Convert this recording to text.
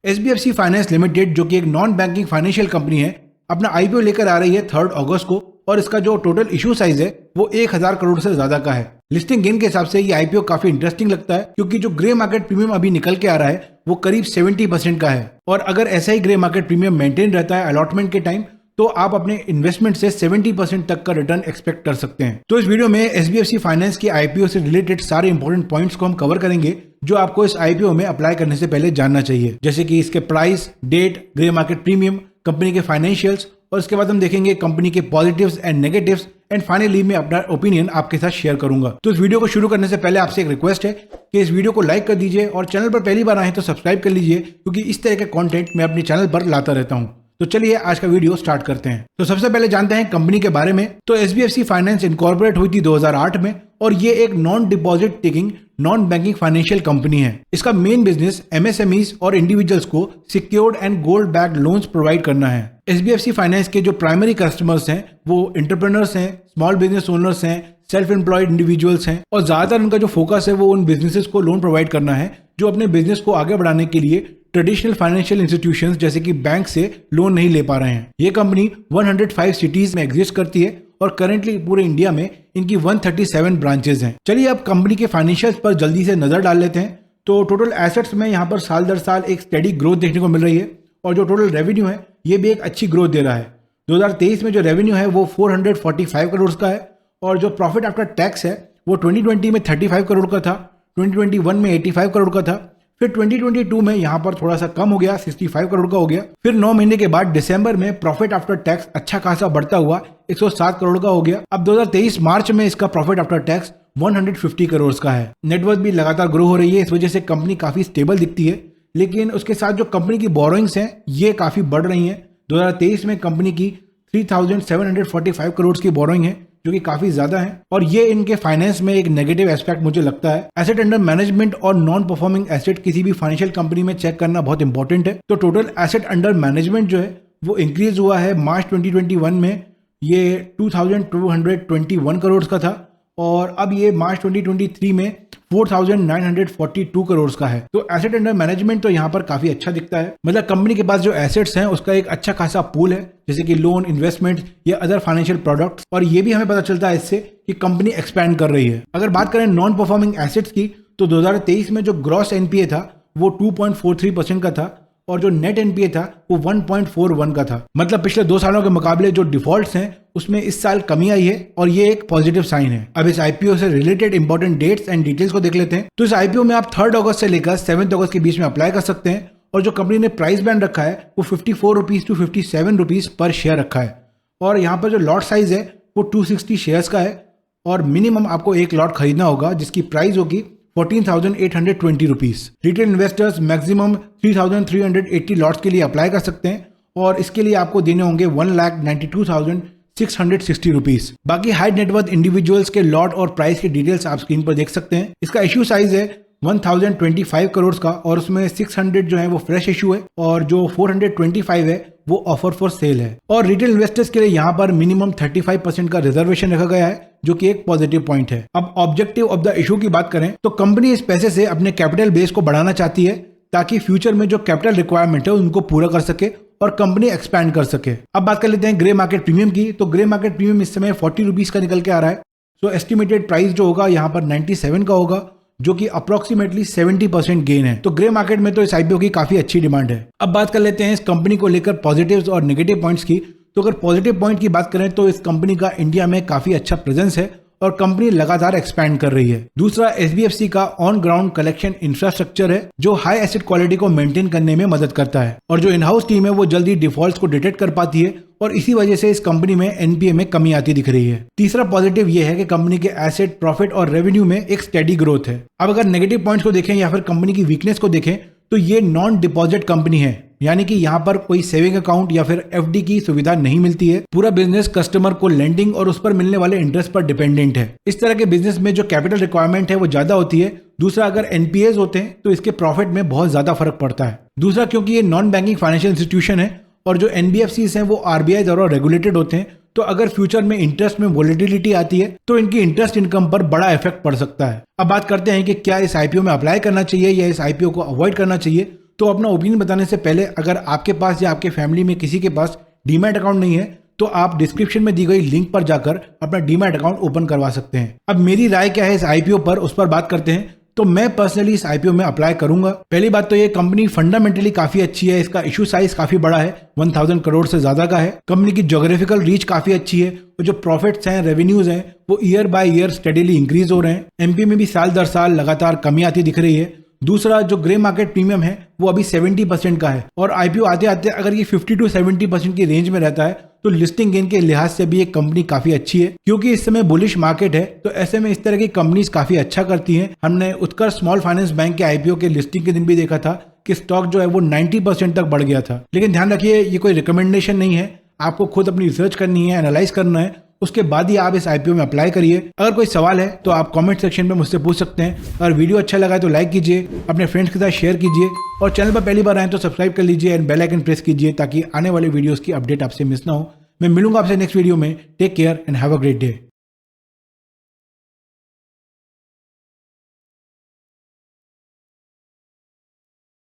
HDFC finance limited जो कि एक नॉन बैंकिंग फाइनेंशियल कंपनी है, अपना आईपीओ लेकर आ रही है 3 अगस्त को और इसका जो टोटल इशू साइज है वो 1000 करोड़ से ज्यादा का है। लिस्टिंग गेन के हिसाब से ये आईपीओ काफी इंटरेस्टिंग लगता है क्योंकि जो ग्रे मार्केट प्रीमियम अभी निकल के आ रहा है वो करीब 70% का है और अगर ऐसा ही ग्रे मार्केट प्रीमियम मेंटेन रहता है अलॉटमेंट के टाइम तो आप अपने इन्वेस्टमेंट से 70% तक का रिटर्न एक्सपेक्ट कर सकते हैं। तो इस वीडियो में एचडीएफसी फाइनेंस के आईपीओ से रिलेटेड सारे इंपॉर्टेंट पॉइंट्स को हम कवर करेंगे जो आपको इस आईपीओ में अप्लाई करने से पहले जानना चाहिए, जैसे कि इसके price, date, grey market premium, company के फाइनेंशियल्स और इसके बाद हम देखेंगे कंपनी के positives and negatives and finally मैं अपना ओपिनियन आपके साथ शेयर करूंगा। तो इस वीडियो को शुरू करने से पहले आपसे एक रिक्वेस्ट है कि इस वीडियो को लाइक कर दीजिए और चैनल पर पहली बार आए तो सब्सक्राइब कर लीजिए क्योंकि इस तरह के कंटेंट मैं अपने चैनल पर लाता रहता हूं। तो चलिए आज का वीडियो स्टार्ट करते हैं। तो सबसे पहले जानते हैं कंपनी के बारे में। तो एचडीएफसी फाइनेंस इनकॉर्पोरेट हुई थी 2008 में और ये एक non deposit taking non banking financial company है। इसका मेन बिजनेस एमएसएमईज और इंडिविजुअल्स को secured and gold backed loans provide करना है। एचडीएफसी फाइनेंस के जो प्राइमरी कस्टमर्स हैं वो एंटरप्रेन्योर्स हैं, स्मॉल बिजनेस ओनर्स हैं, सेल्फ एम्प्लॉयड इंडिविजुअल्स हैं और ज्यादातर उनका जो फोकस है वो उन बिजनेसेस को लोन प्रोवाइड करना है जो अपने बिजनेस को आगे बढ़ाने के लिए ट्रेडिशनल फाइनेंशियल इंस्टीट्यूशंस जैसे कि बैंक से लोन नहीं ले पा रहे हैं। ये कंपनी 105 सिटीज में एग्जिस्ट करती है और करेंटली पूरे इंडिया में इनकी 137 ब्रांचेस हैं। चलिए अब कंपनी के फाइनेंशियल्स पर जल्दी से नजर डाल लेते हैं। तो टोटल एसेट्स में यहाँ पर साल दर साल एक स्टेडी ग्रोथ देखने को मिल रही है और जो टोटल रेवेन्यू है ये भी एक अच्छी ग्रोथ दे रहा है। 2023 में जो रेवेन्यू है वो 445 करोड़ का है और जो प्रॉफिट आफ्टर टैक्स है वो 2020 में 35 करोड़ का था, 2021 में 85 करोड़ का था, फिर 2022 में यहाँ पर थोड़ा सा कम हो गया, 65 करोड़ का हो गया। फिर 9 महीने के बाद दिसंबर में प्रॉफिट आफ्टर टैक्स अच्छा खासा बढ़ता हुआ 107 करोड़ का हो गया। अब 2023 मार्च में इसका प्रॉफिट आफ्टर टैक्स 150 करोड़ का है। नेटवर्थ भी लगातार ग्रो हो रही है, इस वजह से कंपनी काफी स्टेबल दिखती है। लेकिन उसके साथ जो कंपनी की बोरोइंग्स हैं ये काफी बढ़ रही हैं। 2023 में कंपनी की 3745 करोड़ की बोरोइंग है जो कि काफी ज्यादा है और ये इनके फाइनेंस में एक नेगेटिव एस्पेक्ट मुझे लगता है। एसेट अंडर मैनेजमेंट और नॉन परफॉर्मिंग एसेट किसी भी फाइनेंशियल कंपनी में चेक करना बहुत इंपॉर्टेंट है। तो टोटल एसेट अंडर मैनेजमेंट जो है वो इंक्रीज हुआ है। मार्च 2021 में ये 2221 करोड़ का था और अब ये मार्च 2023 में 4942 करोड़ का है। तो एसेट अंडर मैनेजमेंट तो यहाँ पर काफी अच्छा दिखता है, मतलब कंपनी के पास जो एसेट्स हैं उसका एक अच्छा खासा पूल है जैसे कि लोन, इन्वेस्टमेंट या अदर फाइनेंशियल प्रोडक्ट्स और ये भी हमें पता चलता है इससे कि कंपनी एक्सपैंड कर रही है। अगर बात करें नॉन परफॉर्मिंग एसेट्स की तो 2023 में जो ग्रॉस एनपीए था वो 2.43% का था और जो नेट एनपीए था वो 1.41 का था। मतलब पिछले 2 सालों के मुकाबले जो डिफॉल्ट्स हैं उसमें इस साल कमी आई है और ये एक पॉजिटिव साइन है। अब इस आईपीओ से related important dates and details को देख लेते हैं। तो इस आईपीओ में आप 3 अगस्त से लेकर 7 अगस्त के बीच में अप्लाई कर सकते हैं और जो कंपनी ने प्राइस बैंड रखा है वो 54 रुपीज टू 57 रुपीज पर शेयर रखा है और यहाँ पर जो लॉट साइज है वो 260 शेयर्स का है और मिनिमम आपको एक लॉट खरीदना होगा जिसकी प्राइस होगी 14,820 rupees. Retail investors maximum 3,380 lots के लिए अप्लाई कर सकते हैं और इसके लिए आपको देने होंगे 1,92,660 रुपीज। बाकी हाई नेटवर्थ इंडिविजुअल्स के लॉट और प्राइस की डिटेल्स आप स्क्रीन पर देख सकते हैं। इसका इश्यू साइज है 1025 करोड़ का और उसमें 600 जो है वो फ्रेश इशू है और जो 425 है वो ऑफर फॉर सेल है। और रिटेल इन्वेस्टर्स के लिए यहाँ पर मिनिमम 35% का रिजर्वेशन रखा गया है जो कि एक पॉजिटिव पॉइंट है। अब ऑब्जेक्टिव ऑफ द इशू की बात करें तो कंपनी इस पैसे से अपने कैपिटल बेस को बढ़ाना चाहती है ताकि फ्यूचर में जो कैपिटल रिक्वायरमेंट है उनको पूरा कर सके और कंपनी एक्सपैंड कर सके। अब बात कर लेते हैं ग्रे मार्केट प्रीमियम की। तो ग्रे मार्केट प्रीमियम इस समय 40 रुपीज का निकल के आ रहा है। सो एस्टिमेटेड प्राइस जो होगा यहाँ पर 97 का होगा जो कि अप्रोक्सीमेटली 70% गेन है। तो ग्रे मार्केट में तो इस आईपीओ की काफी अच्छी डिमांड है। अब बात कर लेते हैं इस कंपनी को लेकर पॉजिटिव्स और नेगेटिव पॉइंट्स की। तो अगर पॉजिटिव पॉइंट की बात करें तो इस कंपनी का इंडिया में काफी अच्छा प्रेजेंस है और कंपनी लगातार एक्सपैंड कर रही है। दूसरा, एचडीएफसी का ऑन ग्राउंड कलेक्शन इंफ्रास्ट्रक्चर है जो हाई एसेट क्वालिटी को मेंटेन करने में मदद करता है और जो इन हाउस टीम है वो जल्दी डिफॉल्ट्स को डिटेक्ट कर पाती है और इसी वजह से इस कंपनी में एनपीए में कमी आती दिख रही है। तीसरा पॉजिटिव ये है कि कंपनी के एसेट, प्रॉफिट और रेवेन्यू में एक स्टेडी ग्रोथ है। अब अगर नेगेटिव पॉइंट्स को देखें या फिर कंपनी की वीकनेस को देखें तो ये नॉन डिपॉजिट कंपनी है, यानी कि यहाँ पर कोई सेविंग अकाउंट या फिर एफडी की सुविधा नहीं मिलती है। पूरा बिजनेस कस्टमर को लेंडिंग और उस पर मिलने वाले इंटरेस्ट पर डिपेंडेंट है। इस तरह के बिजनेस में जो कैपिटल रिक्वायरमेंट है वो ज्यादा होती है। दूसरा, अगर एनपीएस होते हैं तो इसके प्रॉफिट में बहुत ज्यादा फर्क पड़ता है। दूसरा, क्योंकि ये नॉन बैंकिंग फाइनेंशियल इंस्टीट्यूशन है और जो एनबीएफसीज हैं वो आरबीआई द्वारा रेगुलेटेड होते हैं, तो अगर फ्यूचर में इंटरेस्ट में वोलेटिलिटी आती है तो इनकी इंटरेस्ट इनकम पर बड़ा इफेक्ट पड़ सकता है। अब बात करते हैं कि क्या इस आईपीओ में अप्लाई करना चाहिए या इस आईपीओ को अवॉइड करना चाहिए। तो अपना ओपिनियन बताने से पहले अगर आपके पास या आपके फैमिली में किसी के पास डीमैट अकाउंट नहीं है तो आप डिस्क्रिप्शन में दी गई लिंक पर जाकर अपना डीमैट अकाउंट ओपन करवा सकते हैं। अब मेरी राय क्या है इस आईपीओ पर, उस पर बात करते हैं। तो मैं पर्सनली इस आईपीओ में अप्लाई करूंगा। पहली बात तो ये कंपनी फंडामेंटली काफी अच्छी है, इसका इशू साइज काफी बड़ा है, 1000 करोड़ से ज्यादा का है। कंपनी की ज्योग्राफिकल रीच काफी अच्छी है और जो प्रॉफिट्स हैं, रेवेन्यूज हैं, वो year by year steadily increase हो रहे हैं। एमपी में भी साल दर साल लगातार कमी आती दिख रही है। दूसरा, जो ग्रे मार्केट प्रीमियम है वो अभी 70% का है और आईपीओ आते आते अगर ये 50 to 70% की रेंज में रहता है तो लिस्टिंग गेन के लिहाज से भी एक कंपनी काफी अच्छी है। क्योंकि इस समय बुलिश मार्केट है तो ऐसे में इस तरह की कंपनीज काफी अच्छा करती हैं। हमने उत्कर्ष स्मॉल फाइनेंस बैंक के आईपीओ के लिस्टिंग के दिन भी देखा था कि स्टॉक जो है वो 90% तक बढ़ गया था। लेकिन ध्यान रखिए, ये कोई रिकमेंडेशन नहीं है, आपको खुद अपनी रिसर्च करनी है, एनालाइज करना है, उसके बाद ही आप इस आईपीओ में अप्लाई करिए। अगर कोई सवाल है तो आप कमेंट सेक्शन में मुझसे पूछ सकते हैं। अगर वीडियो अच्छा लगा तो लाइक कीजिए, अपने फ्रेंड्स के साथ शेयर कीजिए और चैनल पर पहली बार आए तो सब्सक्राइब कर लीजिए एंड बेल आइकन प्रेस कीजिए ताकि आने वाले वीडियोस की अपडेट आपसे मिस ना हो। मैं मिलूंगा आपसे नेक्स्ट वीडियो में। Take care and have a great day.